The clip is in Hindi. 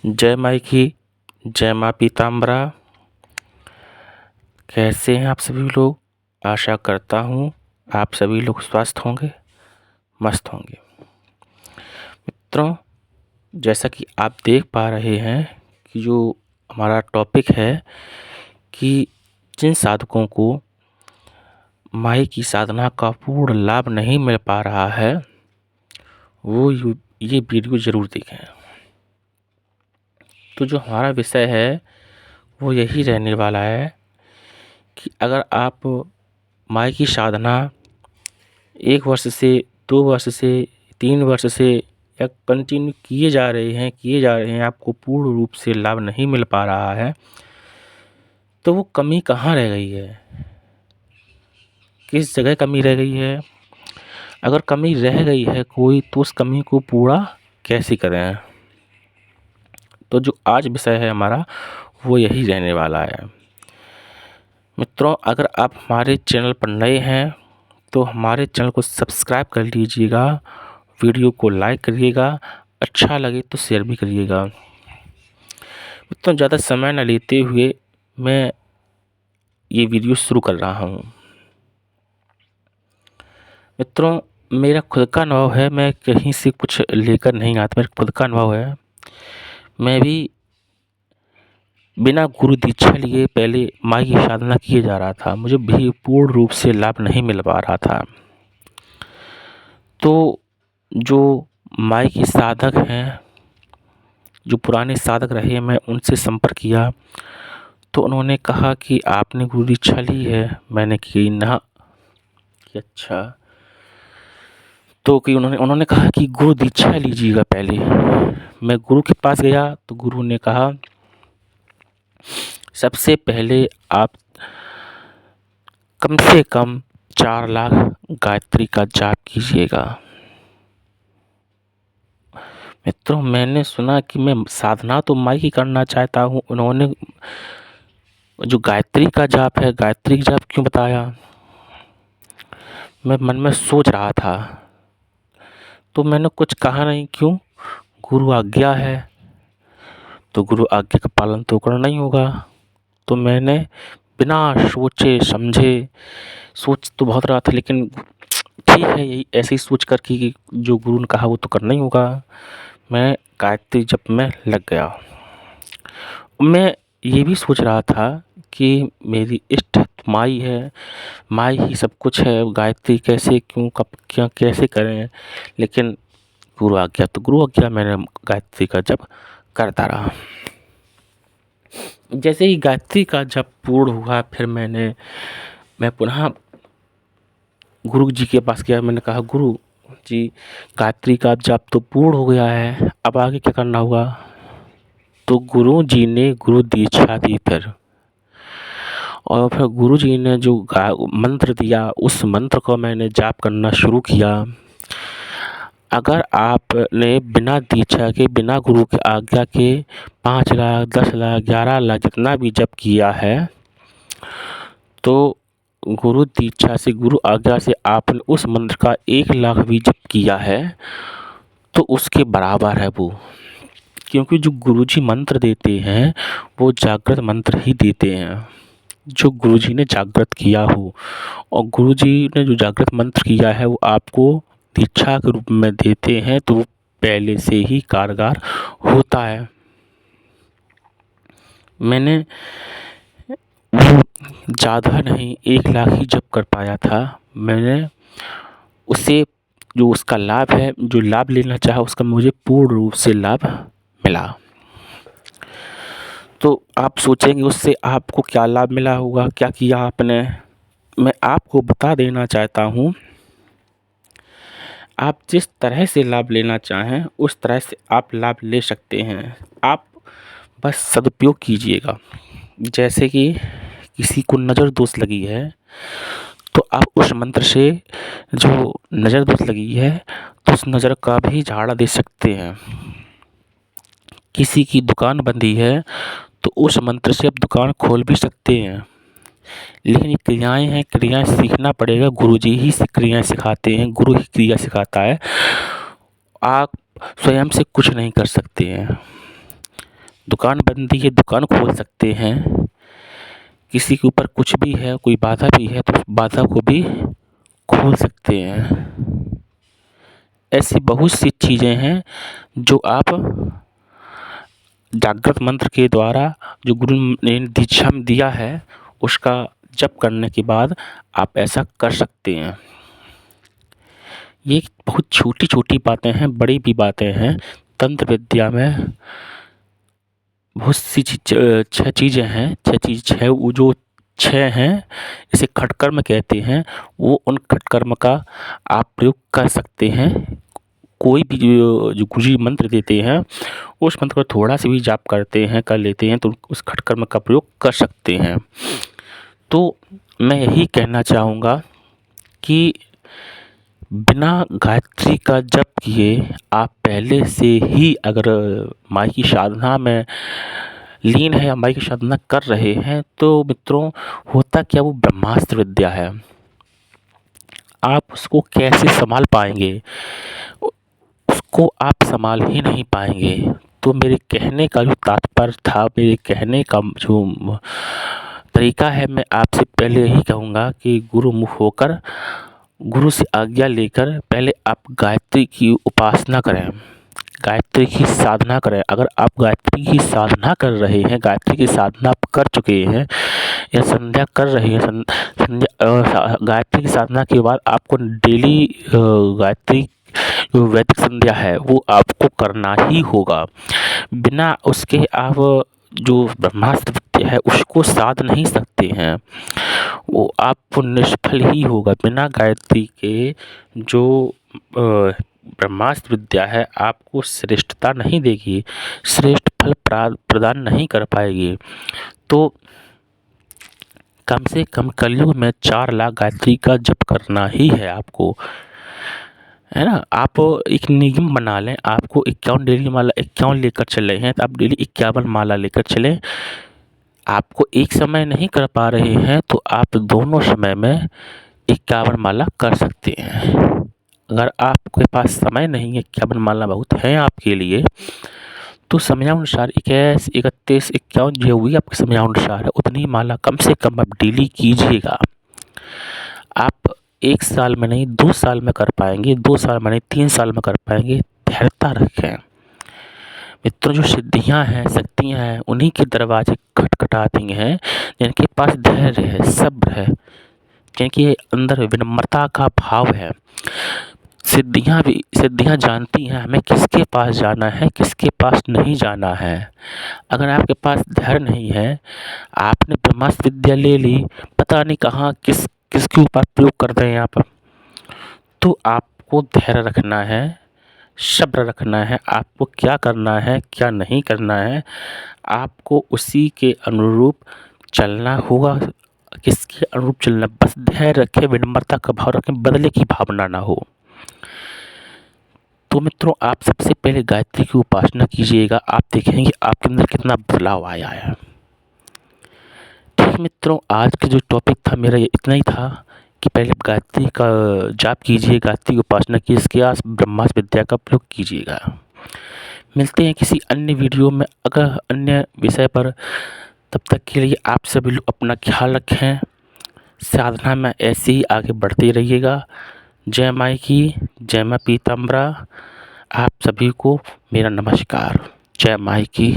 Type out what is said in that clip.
जय माई की, जय माँ पीताम्बरा। कैसे हैं आप सभी लोग? आशा करता हूँ आप सभी लोग स्वस्थ होंगे, मस्त होंगे। मित्रों, जैसा कि आप देख पा रहे हैं कि जो हमारा टॉपिक है कि जिन साधकों को माई की साधना का पूर्ण लाभ नहीं मिल पा रहा है वो ये वीडियो ज़रूर देखें। तो जो हमारा विषय है वो यही रहने वाला है कि अगर आप माई की साधना 1 वर्ष से 2 वर्ष से 3 वर्ष से या कंटिन्यू किए जा रहे हैं, आपको पूर्ण रूप से लाभ नहीं मिल पा रहा है, तो वो कमी कहाँ रह गई है? किस जगह कमी रह गई है? अगर कमी रह गई है कोई, तो उस कमी को पूरा कैसे करें? तो जो आज विषय है हमारा वो यही रहने वाला है। मित्रों, अगर आप हमारे चैनल पर नए हैं तो हमारे चैनल को सब्सक्राइब कर लीजिएगा, वीडियो को लाइक करिएगा, अच्छा लगे तो शेयर भी करिएगा। मित्रों, ज़्यादा समय न लेते हुए मैं ये वीडियो शुरू कर रहा हूँ। मित्रों, मेरा खुद का अनुभव है, मैं कहीं से कुछ लेकर नहीं आता, मेरा खुद का अनुभव है। मैं भी बिना गुरु दीक्षा लिए पहले माई की साधना किए जा रहा था, मुझे भी पूर्ण रूप से लाभ नहीं मिल पा रहा था। तो जो माई के साधक हैं, जो पुराने साधक रहे, मैं उनसे संपर्क किया तो उन्होंने कहा कि आपने गुरु दीक्षा ली है? मैंने की ना कि अच्छा। तो कि उन्होंने कहा कि गुरु दीक्षा लीजिएगा पहले। मैं गुरु के पास गया तो गुरु ने कहा सबसे पहले आप कम से कम 4 लाख गायत्री का जाप कीजिएगा। मित्रों, मैंने सुना कि मैं साधना तो माई की करना चाहता हूँ, उन्होंने जो गायत्री का जाप है, गायत्री का जाप क्यों बताया? मैं मन में सोच रहा था, तो मैंने कुछ कहा नहीं। क्यों? गुरु आज्ञा है तो गुरु आज्ञा का पालन तो करना ही होगा। तो मैंने बिना सोचे समझे, सोच तो बहुत रहा था लेकिन ठीक है, यही ऐसे ही सोच कर कि जो गुरु ने कहा वो तो करना ही होगा, मैं गायत्री जप में लग गया। मैं ये भी सोच रहा था कि मेरी इष्ट माई है, माई ही सब कुछ है, गायत्री कैसे, क्यों, कब, क्या, कैसे करें? लेकिन गुरु आज्ञा तो गुरु आज्ञा, मैंने गायत्री का जप करता रहा। जैसे ही गायत्री का जप पूर्ण हुआ, फिर मैं पुनः गुरु जी के पास गया। मैंने कहा गुरु जी, गायत्री का जप तो पूर्ण हो गया है, अब आगे क्या करना होगा? तो गुरु जी ने गुरु दीक्षा दी फिर, और फिर गुरु जी ने जो मंत्र दिया उस मंत्र को मैंने जाप करना शुरू किया। अगर आपने बिना दीक्षा के, बिना गुरु की आज्ञा के 5 लाख, 10 लाख, 11 लाख जितना भी जप किया है, तो गुरु दीक्षा से, गुरु आज्ञा से आपने उस मंत्र का 1 लाख भी जप किया है तो उसके बराबर है वो। क्योंकि जो गुरुजी मंत्र देते हैं वो जागृत मंत्र ही देते हैं, जो गुरुजी ने जागृत किया हो। और गुरुजी ने जो जागृत मंत्र किया है वो आपको दीक्षा के रूप में देते हैं, तो वो पहले से ही कारगर होता है। मैंने वो ज़्यादा नहीं 1 लाख ही जप कर पाया था। मैंने उसे, जो उसका लाभ है, जो लाभ लेना चाहा, उसका मुझे पूर्ण रूप से लाभ मिला। तो आप सोचेंगे उससे आपको क्या लाभ मिला होगा, क्या किया आपने? मैं आपको बता देना चाहता हूँ, आप जिस तरह से लाभ लेना चाहें उस तरह से आप लाभ ले सकते हैं, आप बस सदुपयोग कीजिएगा। जैसे कि किसी को नज़र दोष लगी है तो आप उस मंत्र से, जो नज़र दोष लगी है तो उस नज़र का भी झाड़ा दे सकते हैं। किसी की दुकान बंदी है तो उस मंत्र से आप दुकान खोल भी सकते हैं। लेकिन ये क्रियाएँ हैं, क्रियाएँ सीखना पड़ेगा, गुरुजी ही क्रियाएँ सिखाते हैं, गुरु ही क्रिया सिखाता है, आप स्वयं से कुछ नहीं कर सकते हैं। दुकान बंदी है, दुकान खोल सकते हैं। किसी के ऊपर कुछ भी है, कोई बाधा भी है तो उस बाधा को भी खोल सकते हैं। ऐसी बहुत सी चीज़ें हैं जो आप जागृत मंत्र के द्वारा जो गुरु ने दीक्षा में दिया है उसका जप करने के बाद आप ऐसा कर सकते हैं। ये बहुत छोटी छोटी बातें हैं, बड़ी भी बातें हैं। तंत्र विद्या में बहुत सी छह चीज़ें हैं, छह वो जो छह हैं इसे खटकर्म कहते हैं। वो उन खटकर्म का आप प्रयोग कर सकते हैं। कोई भी जो गुरुजी मंत्र देते हैं उस मंत्र को थोड़ा सा भी जाप करते हैं, कर लेते हैं तो उस खटकर्म का प्रयोग कर सकते हैं। तो मैं यही कहना चाहूँगा कि बिना गायत्री का जप किए आप पहले से ही अगर माई की साधना में लीन है या माई की साधना कर रहे हैं तो मित्रों होता क्या, वो ब्रह्मास्त्र विद्या है। आप उसको कैसे संभाल पाएंगे, उसको आप संभाल ही नहीं पाएंगे। तो मेरे कहने का जो तात्पर्य था, मेरे कहने का जो तरीका है, मैं आपसे पहले यही कहूँगा कि गुरुमुख होकर गुरु से आज्ञा लेकर पहले आप गायत्री की उपासना करें, गायत्री की साधना करें। अगर आप गायत्री की साधना कर रहे हैं, गायत्री की साधना आप कर चुके हैं या संध्या कर रहे हैं, गायत्री की साधना के बाद आपको डेली गायत्री जो वैदिक संध्या है वो आपको करना ही होगा। बिना उसके आप जो ब्रह्मास्त्र विद्या है उसको साध नहीं सकते हैं, वो आपको निष्फल ही होगा। बिना गायत्री के जो ब्रह्मास्त्र विद्या है आपको श्रेष्ठता नहीं देगी, श्रेष्ठ फल प्रदान नहीं कर पाएगी। तो कम से कम कलयुग में 4 लाख गायत्री का जप करना ही है आपको, है ना। आप एक नियम बना लें, आपको 51 डेली माला 51 लेकर चले हैं तो आप डेली 51 माला लेकर चलें। आपको एक समय नहीं कर पा रहे हैं तो आप दोनों समय में 51 माला कर सकते हैं। अगर आपके पास समय नहीं है, 51 माला बहुत है आपके लिए, तो समयानुसार 21, 31, 51 जो हुई आपके समयानुसार है उतनी माला कम से कम आप डेली कीजिएगा। आप 1 साल में नहीं 2 साल में कर पाएंगे, 2 साल में नहीं 3 साल में कर पाएंगे। धैर्यता रखें मित्रों, जो सिद्धियां हैं, शक्तियां हैं, उन्हीं के दरवाजे खटखटाती हैं जिनके पास धैर्य है, सब्र है, जिनके अंदर विनम्रता का भाव है। सिद्धियां जानती हैं हमें किसके पास जाना है, किसके पास नहीं जाना है। अगर आपके पास धैर्य नहीं है, आपने ब्रह्मास्त्र विद्या ले ली, पता नहीं कहाँ किसके ऊपर प्रयोग कर दें आप, तो आपको धैर्य रखना है, सब्र रखना है। आपको क्या करना है, क्या नहीं करना है, आपको उसी के अनुरूप चलना होगा। किसके अनुरूप चलना, बस धैर्य रखें, विनम्रता का भाव रखें, बदले की भावना ना हो। तो मित्रों आप सबसे पहले गायत्री की उपासना कीजिएगा, आप देखेंगे आपके अंदर कितना बदलाव आया है। ठीक मित्रों, आज का जो टॉपिक था मेरा ये इतना ही था कि पहले गायत्री का जाप कीजिए, गायत्री की उपासना कीजिए, इसके बाद ब्रह्मास्त्र विद्या का प्रयोग कीजिएगा। मिलते हैं किसी अन्य वीडियो में अगर अन्य विषय पर। तब तक के लिए आप सभी लोग अपना ख्याल रखें, साधना में ऐसे ही आगे बढ़ते रहिएगा। जय माई की, जय माँ पीताम्बरा। आप सभी को मेरा नमस्कार। जय माई की।